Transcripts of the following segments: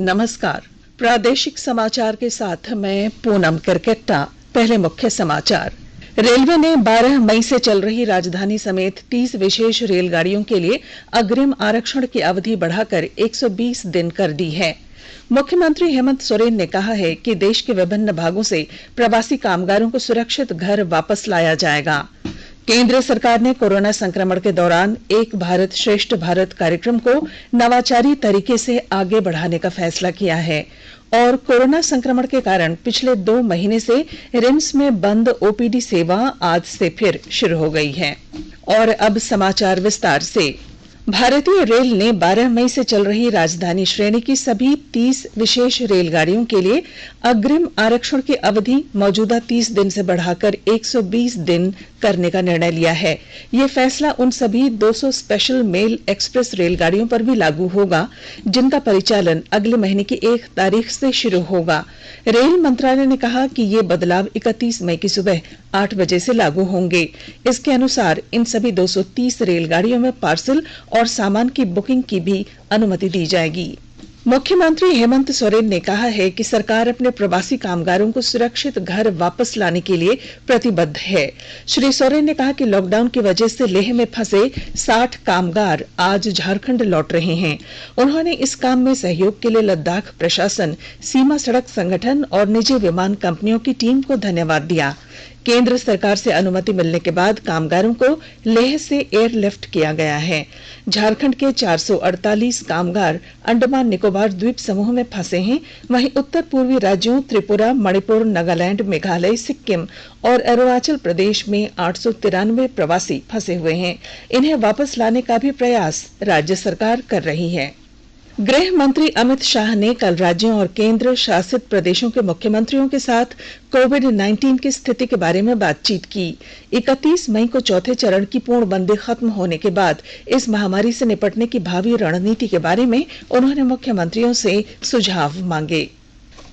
नमस्कार। प्रादेशिक समाचार के साथ मैं पूनम करकेट्टा। पहले मुख्य समाचार। रेलवे ने 12 मई से चल रही राजधानी समेत 30 विशेष रेलगाड़ियों के लिए अग्रिम आरक्षण की अवधि बढ़ाकर 120 दिन कर दी है। मुख्यमंत्री हेमंत सोरेन ने कहा है कि देश के विभिन्न भागों से प्रवासी कामगारों को सुरक्षित घर वापस लाया जाएगा। केंद्र सरकार ने कोरोना संक्रमण के दौरान एक भारत श्रेष्ठ भारत कार्यक्रम को नवाचारी तरीके से आगे बढ़ाने का फैसला किया है। और कोरोना संक्रमण के कारण पिछले 2 महीने से रिम्स में बंद ओपीडी सेवा आज से फिर शुरू हो गई है। और अब समाचार विस्तार से। भारतीय रेल ने 12 मई से चल रही राजधानी श्रेणी की सभी 30 विशेष रेलगाड़ियों के लिए अग्रिम आरक्षण की अवधि मौजूदा 30 दिन से बढ़ाकर 120 दिन करने का निर्णय लिया है। यह फैसला उन सभी 200 स्पेशल मेल एक्सप्रेस रेलगाड़ियों पर भी लागू होगा जिनका परिचालन अगले महीने की 1 तारीख से शुरू होगा। रेल मंत्रालय ने कहा कि ये बदलाव 31 मई की सुबह 8 बजे से लागू होंगे। इसके अनुसार इन सभी 230 रेलगाड़ियों में पार्सल और सामान की बुकिंग की भी अनुमति दी जाएगी। मुख्यमंत्री हेमंत सोरेन ने कहा है कि सरकार अपने प्रवासी कामगारों को सुरक्षित घर वापस लाने के लिए प्रतिबद्ध है। श्री सोरेन ने कहा कि लॉकडाउन की वजह से लेह में फंसे 60 कामगार आज झारखंड लौट रहे हैं। उन्होंने इस काम में सहयोग के लिए लद्दाख प्रशासन, सीमा सड़क संगठन और निजी विमान कंपनियों की टीम को धन्यवाद दिया। केंद्र सरकार से अनुमति मिलने के बाद कामगारों को लेह से एयरलिफ्ट किया गया है। झारखंड के 448 कामगार अंडमान निकोबार द्वीप समूह में फंसे हैं। वहीं उत्तर पूर्वी राज्यों त्रिपुरा, मणिपुर, नागालैंड, मेघालय, सिक्किम और अरुणाचल प्रदेश में 893 प्रवासी फंसे हुए हैं। इन्हें वापस लाने का भी प्रयास राज्य सरकार कर रही है। गृह मंत्री अमित शाह ने कल राज्यों और केंद्र शासित प्रदेशों के मुख्यमंत्रियों के साथ कोविड-19 की स्थिति के बारे में बातचीत की। 31 मई को चौथे चरण की पूर्णबंदी खत्म होने के बाद इस महामारी से निपटने की भावी रणनीति के बारे में उन्होंने मुख्यमंत्रियों से सुझाव मांगे।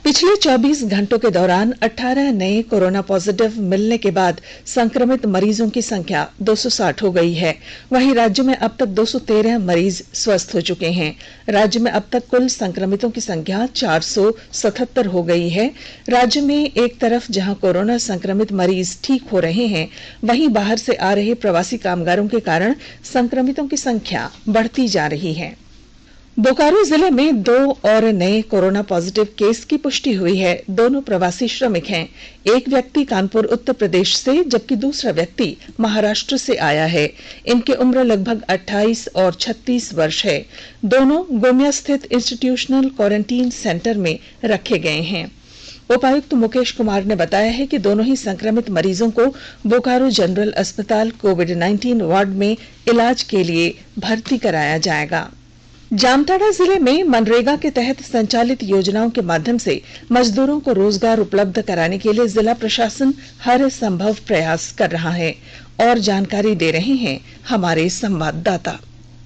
पिछले 24 घंटों के दौरान 18 नए कोरोना पॉजिटिव मिलने के बाद संक्रमित मरीजों की संख्या 260 हो गई है। वहीं राज्य में अब तक 213 मरीज स्वस्थ हो चुके हैं। राज्य में अब तक कुल संक्रमितों की संख्या 477 हो गई है। राज्य में एक तरफ जहां कोरोना संक्रमित मरीज ठीक हो रहे हैं, वहीं बाहर से आ रहे प्रवासी कामगारों के कारण संक्रमितों की संख्या बढ़ती जा रही है। बोकारो जिले में 2 और नए कोरोना पॉजिटिव केस की पुष्टि हुई है। दोनों प्रवासी श्रमिक हैं। एक व्यक्ति कानपुर उत्तर प्रदेश से जबकि दूसरा व्यक्ति महाराष्ट्र से आया है। इनकी उम्र लगभग 28 और 36 वर्ष है। दोनों गोमिया स्थित इंस्टीट्यूशनल क्वारंटीन सेंटर में रखे गए हैं। उपायुक्त मुकेश कुमार ने बताया है कि दोनों ही संक्रमित मरीजों को बोकारो जनरल अस्पताल कोविड-19 वार्ड में इलाज के लिए भर्ती कराया जाएगा। जामताड़ा जिले में मनरेगा के तहत संचालित योजनाओं के माध्यम से मजदूरों को रोजगार उपलब्ध कराने के लिए जिला प्रशासन हर संभव प्रयास कर रहा है। और जानकारी दे रहे हैं हमारे संवाददाता।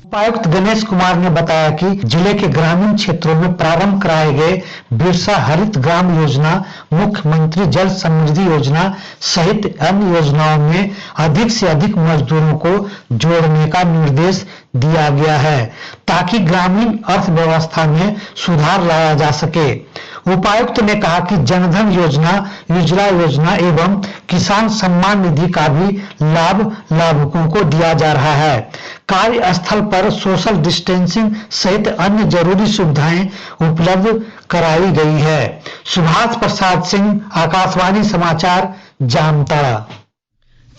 उपायुक्त गणेश कुमार ने बताया कि जिले के ग्रामीण क्षेत्रों में प्रारंभ कराए गए बिरसा हरित ग्राम योजना, मुख्यमंत्री जल समृद्धि योजना सहित अन्य योजनाओं में अधिक से अधिक मजदूरों को जोड़ने का निर्देश दिया गया है ताकि ग्रामीण अर्थव्यवस्था में सुधार लाया जा सके। उपायुक्त ने कहा कि जनधन योजना, उज्ज्वला योजना एवं किसान सम्मान निधि का भी लाभ लाभुकों को दिया जा रहा है। कार्यस्थल पर सोशल डिस्टेंसिंग सहित अन्य जरूरी सुविधाएं उपलब्ध कराई गई है। सुभाष प्रसाद सिंह, आकाशवाणी समाचार, जामताड़ा।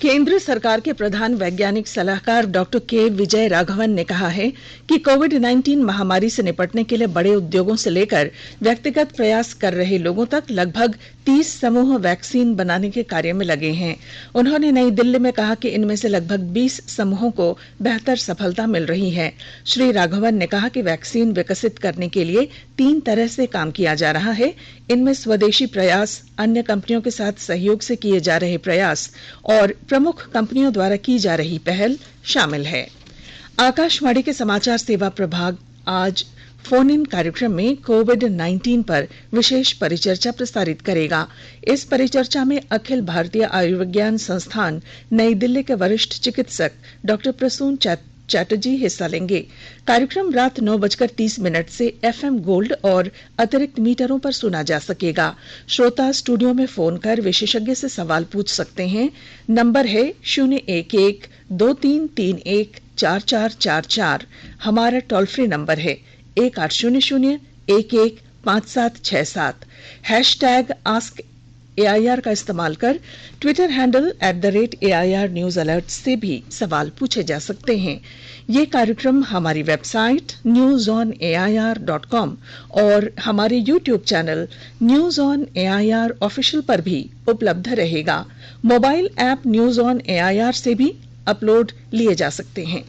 केंद्र सरकार के प्रधान वैज्ञानिक सलाहकार डॉक्टर के विजय राघवन ने कहा है कि कोविड-19 महामारी से निपटने के लिए बड़े उद्योगों से लेकर व्यक्तिगत प्रयास कर रहे लोगों तक लगभग 30 समूह वैक्सीन बनाने के कार्य में लगे हैं। उन्होंने नई दिल्ली में कहा कि इनमें से लगभग 20 समूहों को बेहतर सफलता मिल रही है। श्री राघवन ने कहा कि वैक्सीन विकसित करने के लिए 3 तरह से काम किया जा रहा है। इनमें स्वदेशी प्रयास, अन्य कंपनियों के साथ सहयोग से किए जा रहे प्रयास और प्रमुख कंपनियों द्वारा की जा रही पहल शामिल है। आकाशवाणी के समाचार सेवा प्रभाग आज फोन इन कार्यक्रम में कोविड-19 पर विशेष परिचर्चा प्रसारित करेगा। इस परिचर्चा में अखिल भारतीय आयुर्विज्ञान संस्थान नई दिल्ली के वरिष्ठ चिकित्सक डॉक्टर प्रसून चैटर्जी हिस्सा लेंगे। कार्यक्रम रात 9:30 से FM गोल्ड और अतिरिक्त मीटरों पर सुना जा सकेगा। श्रोता स्टूडियो में फोन कर विशेषज्ञ से सवाल पूछ सकते हैं। नंबर है 011-2331-4444। हमारा टोल फ्री नंबर है 1800-115767। हैशटैग आस्क AIR का इस्तेमाल कर Twitter handle @AIR news alert से भी सवाल पूछे जा सकते हैं। ये कार्यक्रम हमारी वेबसाइट newsonair.com और हमारे YouTube channel news on AIR official पर भी उपलब्ध रहेगा। Mobile app news on AIR से भी अपलोड लिए जा सकते हैं।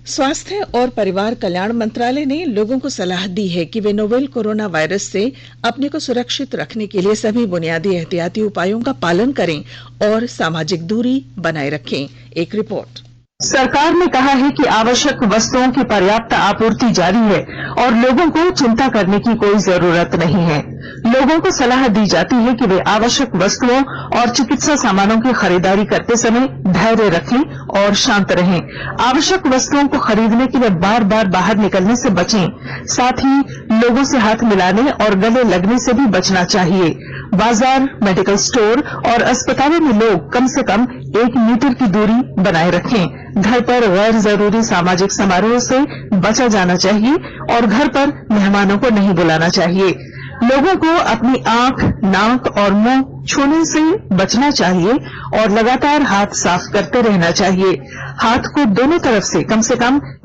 स्वास्थ्य और परिवार कल्याण मंत्रालय ने लोगों को सलाह दी है कि वे नोवेल कोरोना वायरस से अपने को सुरक्षित रखने के लिए सभी बुनियादी एहतियाती उपायों का पालन करें और सामाजिक दूरी बनाए रखें। एक रिपोर्ट। सरकार ने कहा है कि आवश्यक वस्तुओं की पर्याप्त आपूर्ति जारी है और लोगों को चिंता करने की कोई जरूरत नहीं है। लोगों को सलाह दी जाती है कि वे आवश्यक वस्तुओं और चिकित्सा सामानों की खरीदारी करते समय धैर्य रखें और शांत रहें। आवश्यक वस्तुओं को खरीदने के लिए बार बार बाहर निकलने से बचें। साथ ही लोगों से हाथ मिलाने और गले लगने से भी बचना चाहिए। बाजार, मेडिकल स्टोर और अस्पतालों में लोग कम से कम 1 मीटर की दूरी बनाए रखें। घर पर गैर जरूरी सामाजिक समारोह से बचा जाना चाहिए और घर पर मेहमानों को नहीं बुलाना चाहिए। लोगों को अपनी आंख, नाक और मुंह छूने से बचना चाहिए और लगातार हाथ साफ करते रहना चाहिए। हाथ को दोनों तरफ से कम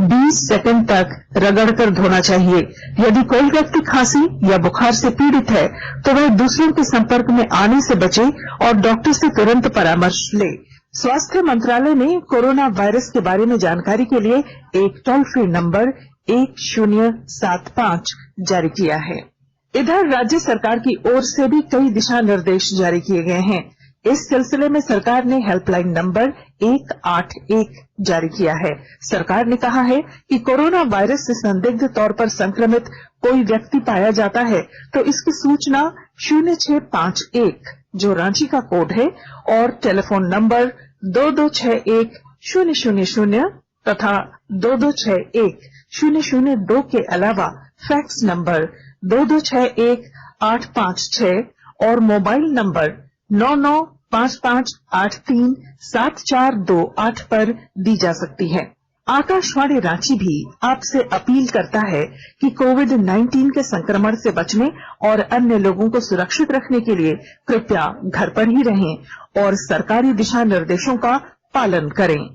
20 सेकंड तक रगड़कर धोना चाहिए। यदि कोई व्यक्ति खांसी या बुखार से पीड़ित है तो वह दूसरों के संपर्क में आने से बचे और डॉक्टर से तुरंत परामर्श ले। स्वास्थ्य मंत्रालय ने कोरोना वायरस के बारे में जानकारी के लिए एक टोल फ्री नंबर 1075 जारी किया है। इधर राज्य सरकार की ओर से भी कई दिशा निर्देश जारी किए गए हैं। इस सिलसिले में सरकार ने हेल्पलाइन नंबर 181 जारी किया है। सरकार ने कहा है कि कोरोना वायरस से संदिग्ध तौर पर संक्रमित कोई व्यक्ति पाया जाता है तो इसकी सूचना 0651 जो रांची का कोड है और टेलीफोन नंबर 2261-000 तथा 2261-002 के अलावा फैक्स नंबर 2261-856 और मोबाइल नंबर 9955837428 पर दी जा सकती है। आकाशवाणी रांची भी आपसे अपील करता है कि कोविड-19 के संक्रमण से बचने और अन्य लोगों को सुरक्षित रखने के लिए कृपया घर पर ही रहें और सरकारी दिशा निर्देशों का पालन करें।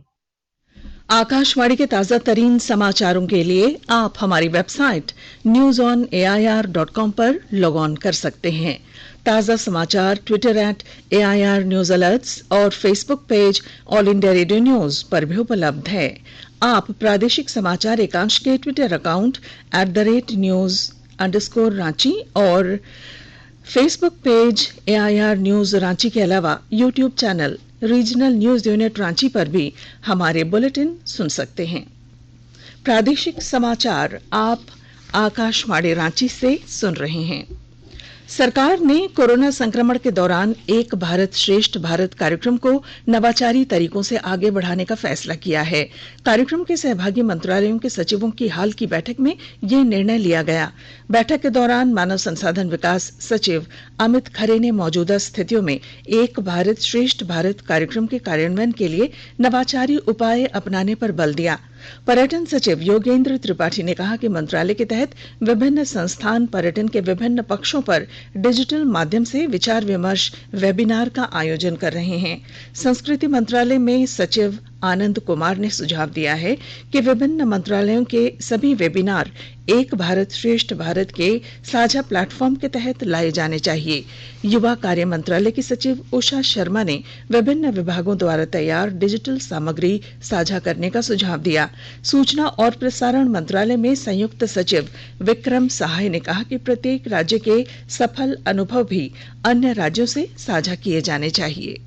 आकाशवाणी के ताजा तरीन समाचारों के लिए आप हमारी वेबसाइट newsonair.com पर लॉग ऑन कर सकते हैं। ताजा समाचार ट्विटर @AIR न्यूज अलर्ट्स और Facebook page all India radio news पर भी उपलब्ध है। आप प्रादेशिक समाचार एकांश के ट्विटर अकाउंट @news_रांची और Facebook page AIR news Ranchi के अलावा YouTube channel regional news unit Ranchi पर भी हमारे बुलेटिन सुन सकते हैं। प्रादेशिक समाचार आप आकाशवाणी रांची से सुन रहे हैं। सरकार ने कोरोना संक्रमण के दौरान एक भारत श्रेष्ठ भारत कार्यक्रम को नवाचारी तरीकों से आगे बढ़ाने का फैसला किया है। कार्यक्रम के सहभागी मंत्रालयों के सचिवों की हाल की बैठक में यह निर्णय लिया गया। बैठक के दौरान मानव संसाधन विकास सचिव अमित खरे ने मौजूदा स्थितियों में एक भारत श्रेष्ठ भारत कार्यक्रम के कार्यान्वयन के लिए नवाचारी उपाय अपनाने पर बल दिया। पर्यटन सचिव योगेंद्र त्रिपाठी ने कहा कि मंत्रालय के तहत विभिन्न संस्थान पर्यटन के विभिन्न पक्षों पर डिजिटल माध्यम से विचार विमर्श वेबिनार का आयोजन कर रहे हैं। संस्कृति मंत्रालय में सचिव आनंद कुमार ने सुझाव दिया है कि विभिन्न मंत्रालयों के सभी वेबिनार एक भारत श्रेष्ठ भारत के साझा प्लेटफॉर्म के तहत लाए जाने चाहिए। युवा कार्य मंत्रालय की सचिव उषा शर्मा ने विभिन्न विभागों द्वारा तैयार डिजिटल सामग्री साझा करने का सुझाव दिया। सूचना और प्रसारण मंत्रालय में संयुक्त सचिव विक्रम सहाय ने कहा कि प्रत्येक राज्य के सफल अनुभव भी अन्य राज्यों से साझा किए जाने चाहिए।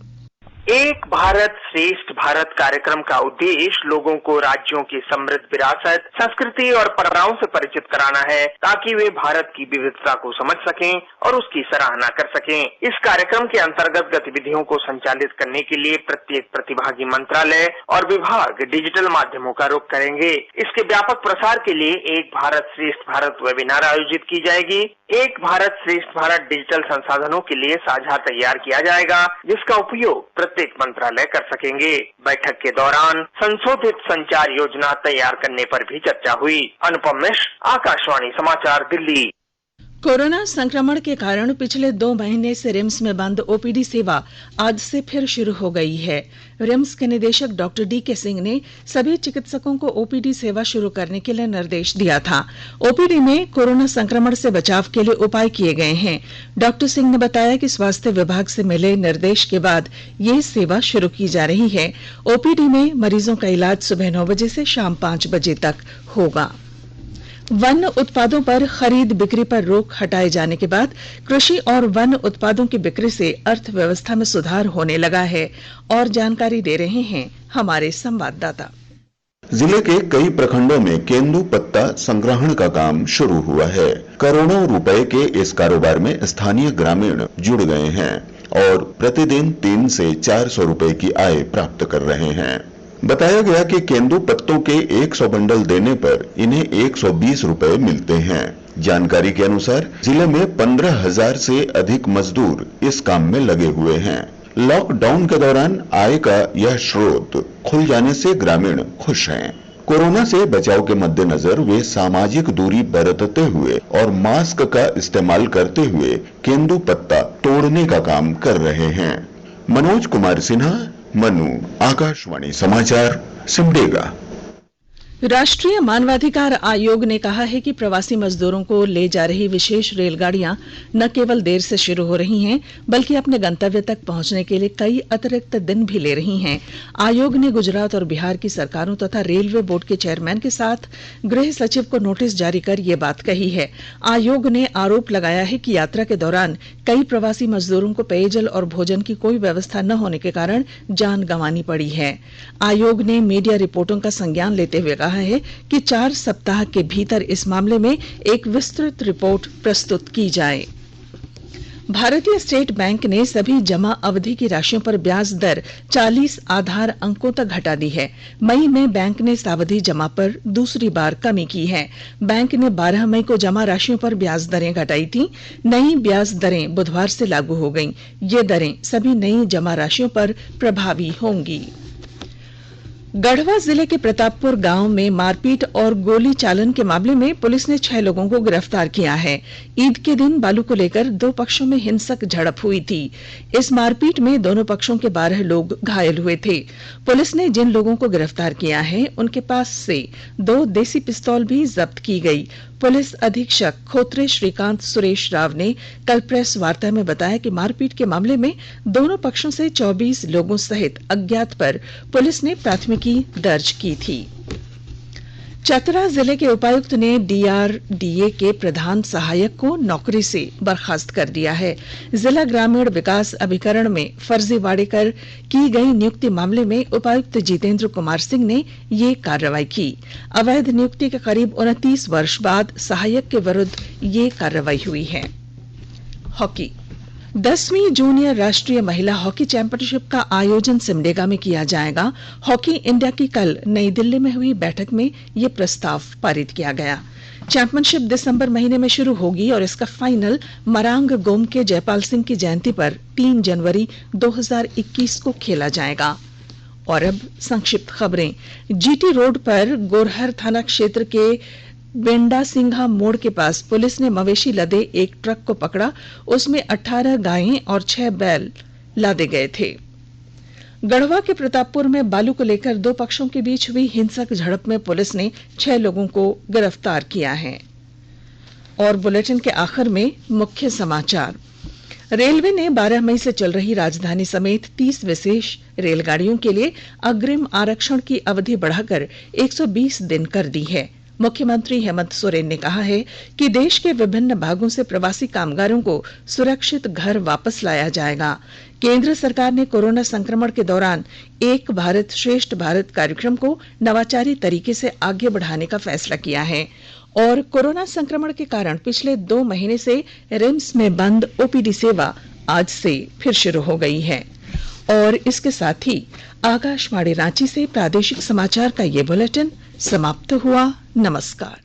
एक भारत श्रेष्ठ भारत कार्यक्रम का उद्देश्य लोगों को राज्यों की समृद्ध विरासत, संस्कृति और परंपराओं से परिचित कराना है, ताकि वे भारत की विविधता को समझ सकें और उसकी सराहना कर सकें। इस कार्यक्रम के अंतर्गत गतिविधियों को संचालित करने के लिए प्रत्येक प्रतिभागी मंत्रालय और विभाग डिजिटल माध्यमों का रुख करेंगे। इसके व्यापक प्रसार के लिए एक भारत श्रेष्ठ भारत वेबिनार आयोजित की जाएगी। एक भारत श्रेष्ठ भारत डिजिटल संसाधनों के लिए साझा तैयार किया जाएगा, जिसका उपयोग प्रत्येक मंत्रालय कर सकेंगे। बैठक के दौरान संशोधित संचार योजना तैयार करने पर भी चर्चा हुई। अनुपम मिश्र, आकाशवाणी समाचार, दिल्ली। कोरोना संक्रमण के कारण पिछले 2 महीने से रिम्स में बंद ओपीडी सेवा आज से फिर शुरू हो गई है। रिम्स के निदेशक डॉक्टर डीके सिंह ने सभी चिकित्सकों को ओपीडी सेवा शुरू करने के लिए निर्देश दिया था। ओपीडी में कोरोना संक्रमण से बचाव के लिए उपाय किए गए हैं। डॉक्टर सिंह ने बताया कि स्वास्थ्य विभाग से मिले निर्देश के बाद ये सेवा शुरू की जा रही है। ओपीडी में मरीजों का इलाज सुबह 9 बजे से शाम 5 बजे तक होगा। वन उत्पादों पर खरीद बिक्री पर रोक हटाए जाने के बाद कृषि और वन उत्पादों की बिक्री से अर्थव्यवस्था में सुधार होने लगा है। और जानकारी दे रहे हैं हमारे संवाददाता। जिले के कई प्रखंडों में केंदू पत्ता संग्रहण का काम शुरू हुआ है। करोड़ों रुपए के इस कारोबार में स्थानीय ग्रामीण जुड़ गए हैं और प्रतिदिन 3 से 400 रुपए की आय प्राप्त कर रहे हैं। बताया गया कि केंदू पत्तों के 100 बंडल देने पर इन्हें 120 रुपए मिलते हैं। जानकारी के अनुसार जिले में 15,000 से अधिक मजदूर इस काम में लगे हुए हैं। लॉकडाउन के दौरान आय का यह स्रोत खुल जाने से ग्रामीण खुश हैं। कोरोना से बचाव के मद्देनजर वे सामाजिक दूरी बरतते हुए और मास्क का इस्तेमाल करते हुए केंदू पत्ता तोड़ने का काम कर रहे हैं। मनोज कुमार सिन्हा, मनु, आकाशवाणी समाचार, सिमडेगा। राष्ट्रीय मानवाधिकार आयोग ने कहा है कि प्रवासी मजदूरों को ले जा रही विशेष रेलगाड़ियां न केवल देर से शुरू हो रही हैं, बल्कि अपने गंतव्य तक पहुंचने के लिए कई अतिरिक्त दिन भी ले रही हैं। आयोग ने गुजरात और बिहार की सरकारों तथा रेलवे बोर्ड के चेयरमैन के साथ गृह सचिव को नोटिस जारी कर ये बात कही है। आयोग ने आरोप लगाया है कि यात्रा के दौरान कई प्रवासी मजदूरों को पेयजल और भोजन की कोई व्यवस्था न होने के कारण जान गंवानी पड़ी है। आयोग ने मीडिया रिपोर्टों का संज्ञान लेते हुए कहा है कि 4 सप्ताह के भीतर इस मामले में एक विस्तृत रिपोर्ट प्रस्तुत की जाए। भारतीय स्टेट बैंक ने सभी जमा अवधि की राशियों पर ब्याज दर 40 आधार अंकों तक घटा दी है। मई में बैंक ने सावधि जमा पर दूसरी बार कमी की है। बैंक ने 12 मई को जमा राशियों पर ब्याज दरें घटाई थी। नई ब्याज दरें बुधवार से लागू हो गईं। ये दरें सभी नई जमा राशियों पर प्रभावी होंगी। गढ़वा जिले के प्रतापपुर गांव में मारपीट और गोली चालन के मामले में पुलिस ने 6 लोगों को गिरफ्तार किया है। ईद के दिन बालू को लेकर 2 पक्षों में हिंसक झड़प हुई थी। इस मारपीट में दोनों पक्षों के 12 लोग घायल हुए थे। पुलिस ने जिन लोगों को गिरफ्तार किया है उनके पास से 2 देसी पिस्तौल भी जब्त की गई। पुलिस अधीक्षक खोत्रे श्रीकांत सुरेश राव ने कल प्रेस वार्ता में बताया कि मारपीट के मामले में दोनों पक्षों से 24 लोगों सहित अज्ञात पर पुलिस ने प्राथमिकी दर्ज की थी। चतरा जिले के उपायुक्त ने डीआरडीए के प्रधान सहायक को नौकरी से बर्खास्त कर दिया है। जिला ग्रामीण विकास अभिकरण में फर्जीवाड़े कर की गई नियुक्ति मामले में उपायुक्त जितेंद्र कुमार सिंह ने ये कार्रवाई की। अवैध नियुक्ति के करीब 29 वर्ष बाद सहायक के विरुद्ध ये कार्रवाई हुई है। हॉकी 10वीं जूनियर राष्ट्रीय महिला हॉकी चैंपियनशिप का आयोजन सिमडेगा में किया जाएगा। हॉकी इंडिया की कल नई दिल्ली में हुई बैठक में यह प्रस्ताव पारित किया गया। चैंपियनशिप दिसंबर महीने में शुरू होगी और इसका फाइनल मरांग गोम के जयपाल सिंह की जयंती पर 3 जनवरी 2021 को खेला जाएगा। और अब संक्षिप्त खबरें। जीटी रोड पर गोरहर थाना क्षेत्र के बेंडा सिंघा मोड़ के पास पुलिस ने मवेशी लदे एक ट्रक को पकड़ा। उसमें 18 गायें और 6 बैल लादे गए थे। गढ़वा के प्रतापपुर में बालू को लेकर 2 पक्षों के बीच हुई हिंसक झड़प में पुलिस ने 6 लोगों को गिरफ्तार किया है। और बुलेटिन के आखिर में मुख्य समाचार। रेलवे ने 12 मई से चल रही राजधानी समेत 30 विशेष रेलगाड़ियों के लिए अग्रिम आरक्षण की अवधि बढ़ाकर 120 दिन कर दी है। मुख्यमंत्री हेमंत सोरेन ने कहा है कि देश के विभिन्न भागों से प्रवासी कामगारों को सुरक्षित घर वापस लाया जाएगा। केंद्र सरकार ने कोरोना संक्रमण के दौरान एक भारत श्रेष्ठ भारत कार्यक्रम को नवाचारी तरीके से आगे बढ़ाने का फैसला किया है और कोरोना संक्रमण के कारण पिछले 2 महीने से रिम्स में बंद ओपीडी सेवा आज से फिर शुरू हो गई है। और इसके साथ ही आकाशवाणी रांची से प्रादेशिक समाचार का ये बुलेटिन समाप्त हुआ। नमस्कार।